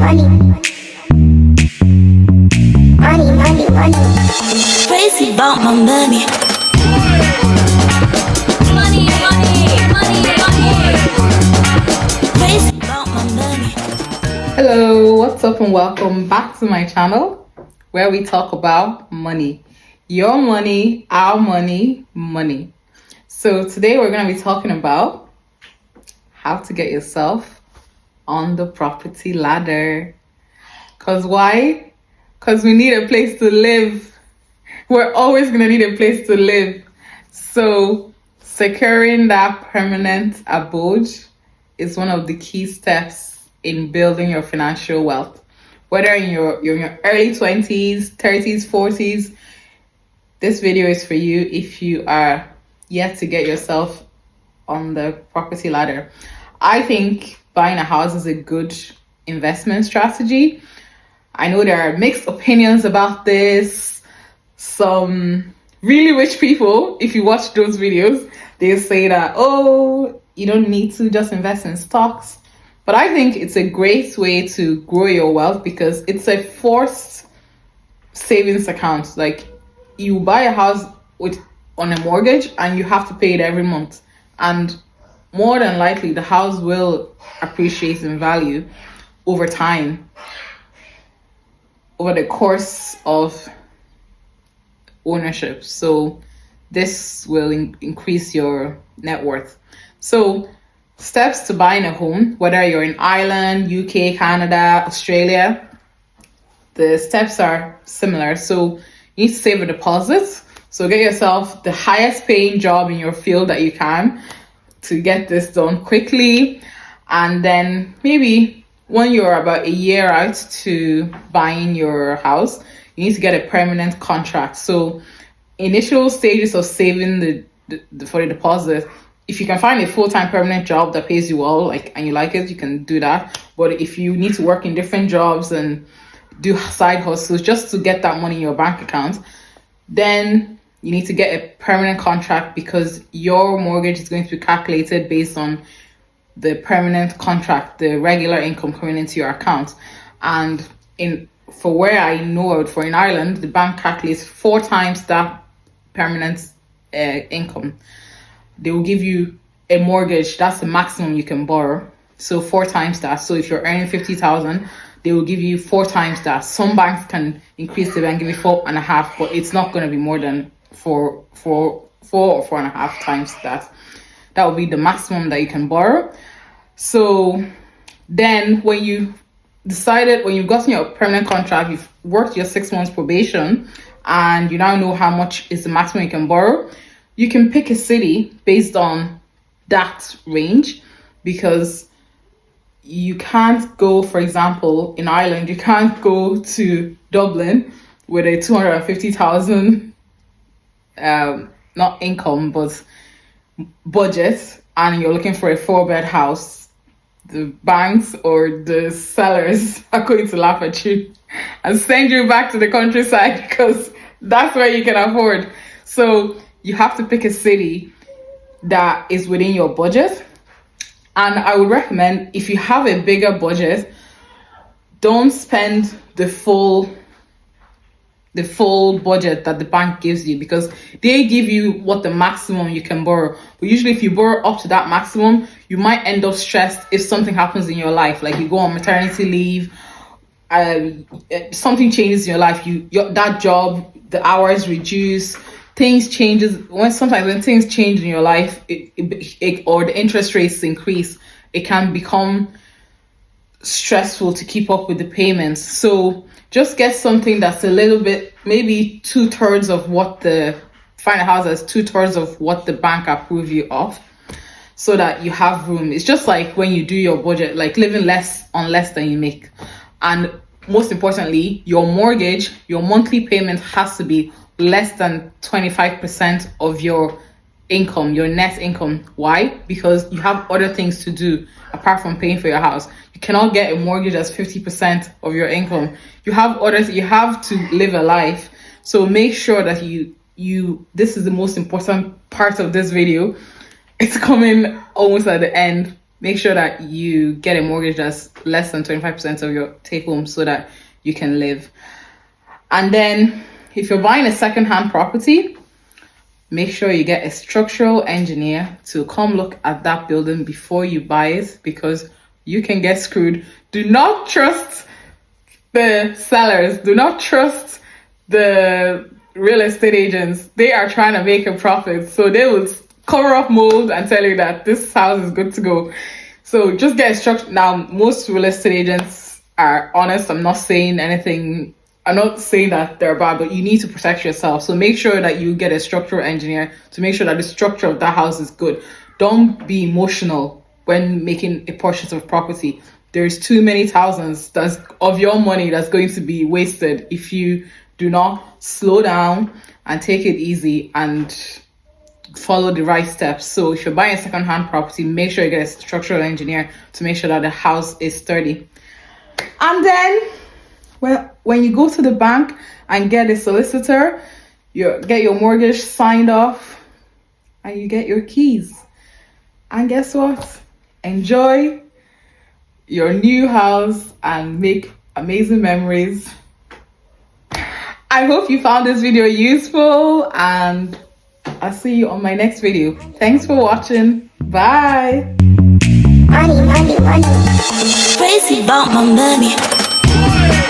Crazy about my money. Crazy about my money. Hello, what's up and welcome back to my channel where we talk about money. Your money, our money, money. So today we're going to be talking about how to get yourself on the property ladder. Because why? Because we need a place to live. We're always going to need a place to live. So securing that permanent abode is one of the key steps in building your financial wealth. Whether you're in your early 20s, 30s, 40s, this video is for you if you are yet to get yourself on the property ladder. I think buying a house is a good investment strategy. I know there are mixed opinions about this. Some really rich people, if you watch those videos, they say that, oh, you don't need to just invest in stocks. But I think it's a great way to grow your wealth because it's a forced savings account. Like, you buy a house on a mortgage and you have to pay it every month. And more than likely, the house will appreciate in value over time, over the course of ownership. So this will increase your net worth. So steps to buying a home, whether you're in Ireland, UK, Canada, Australia, the steps are similar. So you need to save a deposit. So get yourself the highest paying job in your field that you can to get this done quickly. And then maybe when you're about a year out to buying your house, you need to get a permanent contract. So initial stages of saving for the deposit, if you can find a full-time permanent job that pays you well, and you like it, you can do that. But if you need to work in different jobs and do side hustles just to get that money in your bank account, then you need to get a permanent contract because your mortgage is going to be calculated based on the permanent contract, the regular income coming into your account. And for where I know of, for in Ireland, the bank calculates 4 times that permanent income. They will give you a mortgage, that's the maximum you can borrow. So 4 times that. So if you're earning 50,000, they will give you 4 times that. Some banks can increase the bank, give you 4.5, but it's not going to be more than 4 or 4.5 times that. That will be the maximum that you can borrow. So then when you've gotten your permanent contract, you've worked your 6 months probation, and you now know how much is the maximum you can borrow, you can pick a city based on that range, because you can't go, for example, in Ireland, you can't go to Dublin with a 250,000 not income but budget, and you're looking for a 4-bed house. The banks or the sellers are going to laugh at you and send you back to the countryside because that's where you can afford. So you have to pick a city that is within your budget. And I would recommend, if you have a bigger budget, don't spend the full budget that the bank gives you, because they give you what the maximum you can borrow. But usually if you borrow up to that maximum, you might end up stressed if something happens in your life, like you go on maternity leave, something changes in your life, that job, the hours reduce, things changes. Sometimes when things change in your life, or the interest rates increase, it can become stressful to keep up with the payments. So just get something that's a little bit, maybe 2/3 of what find a house that's 2/3 of what the bank approve you of, so that you have room. It's just like when you do your budget, like living less on less than you make. And most importantly, your mortgage, your monthly payment has to be less than 25% of your income, your net income. Why? Because you have other things to do apart from paying for your house. You cannot get a mortgage that's 50% of your income. You have to live a life. So make sure that this is the most important part of this video. It's coming almost at the end. make sure that you get a mortgage that's less than 25% of your take home so that you can live. And then if you're buying a second-hand property, make sure you get a structural engineer to come look at that building before you buy it, because you can get screwed. Do not trust the sellers. Do not trust the real estate agents. They are trying to make a profit. So they will cover up mold and tell you that this house is good to go. So just get a structure. Now, most real estate agents are honest. I'm not saying anything. I'm not saying that they're bad, but you need to protect yourself. So make sure that you get a structural engineer to make sure that the structure of that house is good. Don't be emotional when making a purchase of property. There's too many thousands of your money that's going to be wasted if you do not slow down and take it easy and follow the right steps. So if you're buying a second-hand property, make sure you get a structural engineer to make sure that the house is sturdy. And then, well, when you go to the bank and get a solicitor, you get your mortgage signed off, and you get your keys. And guess what? Enjoy your new house and make amazing memories. I hope you found this video useful, and I'll see you on my next video. Thanks for watching. Bye. Crazy about my money.